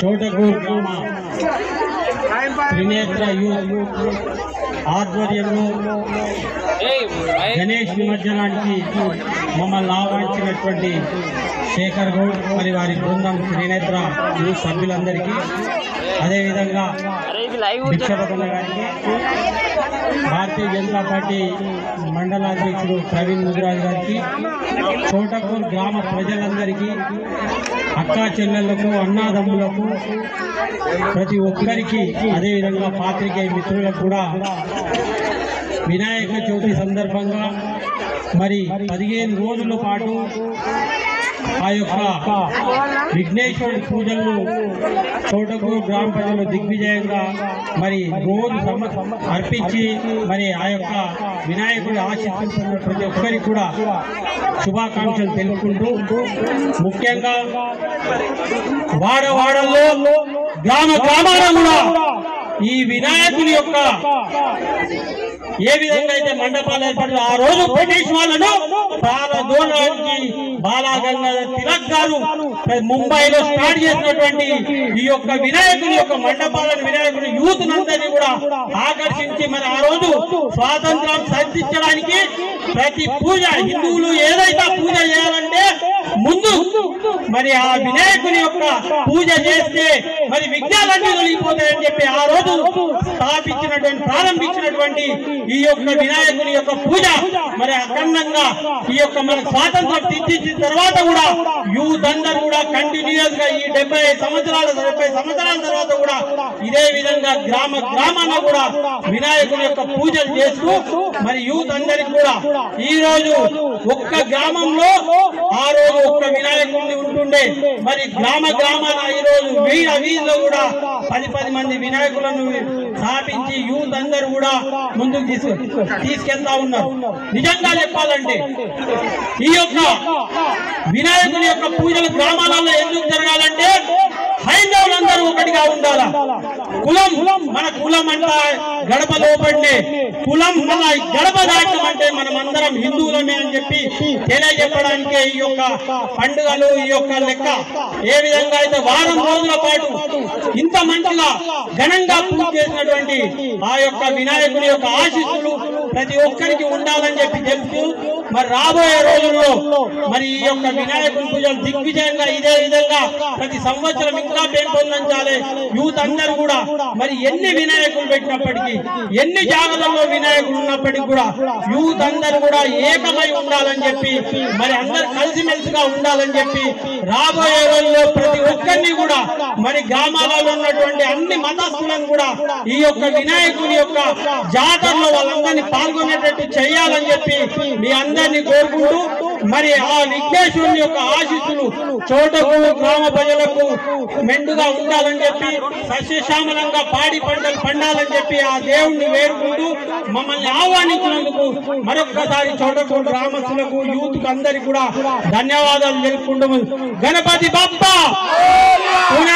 చోటకూరు గ్రామ త్రినేత్ర యూత్ ఆధ్వర్యంలో గణేష్ నిమజ్జనానికి మమ్మల్ని ఆహ్వానించినటువంటి శేఖర్ గౌడ్ మరి వారి బృందం త్రినేత్ర యూత్ సభ్యులందరికీ, అదేవిధంగా భిక్షపతన్న గారికి, భారతీయ జనతా పార్టీ మండలాధ్యక్షుడు ప్రవీణ్ ముదిరాజ్ గారికి, చోటకూరు గ్రామ ప్రజలందరికీ, అక్కా చెల్లెళ్లకు, అన్నాదమ్ములకు, ప్రతి ఒక్కరికి, అదేవిధంగా పాత్రికేయ మిత్రులకు కూడా వినాయక చవితి సందర్భంగా మరి 15 రోజుల పాటు ఆ యొక్క విఘ్నేశ్వరుడి పూజలను చోటకూరు గ్రామ ప్రజలు దిగ్విజయంగా మరి రోజు అర్పించి మరి ఆ యొక్క వినాయకుడి ఆశీస్సులున్న ప్రతి ఒక్కరికి కూడా శుభాకాంక్షలు తెలుపుకుంటూ, ముఖ్యంగా వాడవాడల్లో గ్రామాలలో కూడా ఈ వినాయకుని యొక్క ఏ విధంగా అయితే మండపాలు ఏర్పడిందో ఆ రోజు బ్రిటిష్ వాళ్ళను పాలదోలానికి బాలగంగాధర్ తిలక్ గారు ముంబైలో స్టార్ట్ చేసినటువంటి ఈ యొక్క వినాయకుని యొక్క మండపాలను, వినాయకుని యూత్ నందరినీ కూడా ఆకర్షించి మరి ఆ రోజు స్వాతంత్రం సాధించడానికి ప్రతి పూజ, హిందువులు ఏదైతే పూజ చేయాలంటే ముందు మరి ఆ వినాయకుని యొక్క పూజ చేస్తే మరి విఘ్నాలన్నీ తొలగిపోతాయని చెప్పి ఆ రోజు ప్రారంభించినటువంటి ఈ యొక్క వినాయకుని యొక్క పూజ మరి అఖండంగా ఈ యొక్క మన స్వాతంత్రం సిద్ధించిన తర్వాత కూడా యూత్ అందరూ కూడా కంటిన్యూస్ గా ఈ 70 సంవత్సరాల తర్వాత కూడా ఇదే విధంగా గ్రామాన కూడా వినాయకుని యొక్క పూజలు చేస్తూ మరి యూత్ అందరికి కూడా ఈ రోజు ఒక్క గ్రామంలో ఆ రోజు ఒక్క వినాయకుడిని ఉంటుండే, మరి గ్రామాన ఈ రోజు వీధిలో కూడా 10 మంది వినాయకులను స్థాపించి యూత్ అందరూ కూడా ముందుకు తీసుకెళ్తా ఉన్నారు. నిజంగా చెప్పాలంటే ఈ యొక్క వినాయకుని యొక్క పూజలు గ్రామాలలో ఎందుకు జరగాలంటే హైందవులందరూ ఒకటిగా ఉండాలా. మన కులం అంటే గడప లోపండి, కులం మన గడప దాటం అంటే మనం అందరం హిందువులమే అని చెప్పి తెలియజెప్పడానికే ఈ యొక్క పండుగలు, ఈ యొక్క లెక్క. ఏ విధంగా అయితే వారం రోజుల పాటు ఇంత మంచిగా ఘనంగా పూజ చేసినటువంటి ఆ యొక్క వినాయకుని యొక్క ఆశీస్సులు ప్రతి ఒక్కరికి ఉండాలని చెప్పి చెప్తూ మరి రాబోయే రోజుల్లో మరి ఈ యొక్క వినాయకుని పూజలు దిగ్విజయంగా ఇదే విధంగా ప్రతి సంవత్సరం ఇంకా పెంపొందించాలి. యూత్ అందరూ కూడా మరి ఎన్ని వినాయకులు పెట్టినప్పటికీ, ఎన్ని జాగాలలో వినాయకులు ఉన్నప్పటికీ కూడా యూత్ అందరూ కూడా ఏకమై ఉండాలని చెప్పి మరి అందరు కలిసిమెలిసిగా ఉండాలని చెప్పి రాబోయే రోజుల్లో ప్రతి ఒక్కరిని కూడా మరి గ్రామాలలో ఉన్నటువంటి అన్ని మతస్థులను కూడా ఈ యొక్క వినాయకుని యొక్క జాతరలో వాళ్ళందరినీ పాల్గొనేటట్టు చేయాలని చెప్పి మీ అందరినీ కోరుకుంటూ మరి ఆ విఘ్నేశ్వరుని యొక్క ఆశీస్సులు చోటకూరు గ్రామ ప్రజలకు మెండుగా ఉండాలని చెప్పి, సస్యశ్యామలంగా పాడి పంటలు పండాలని చెప్పి ఆ దేవుణ్ణి వేడుకుంటూ మమ్మల్ని ఆహ్వానించినందుకు మరొక్కసారి చోటకూరు గ్రామస్తులకు, యూత్ కు అందరికి కూడా ధన్యవాదాలు తెలుపుకుంటూ గణపతి బప్పా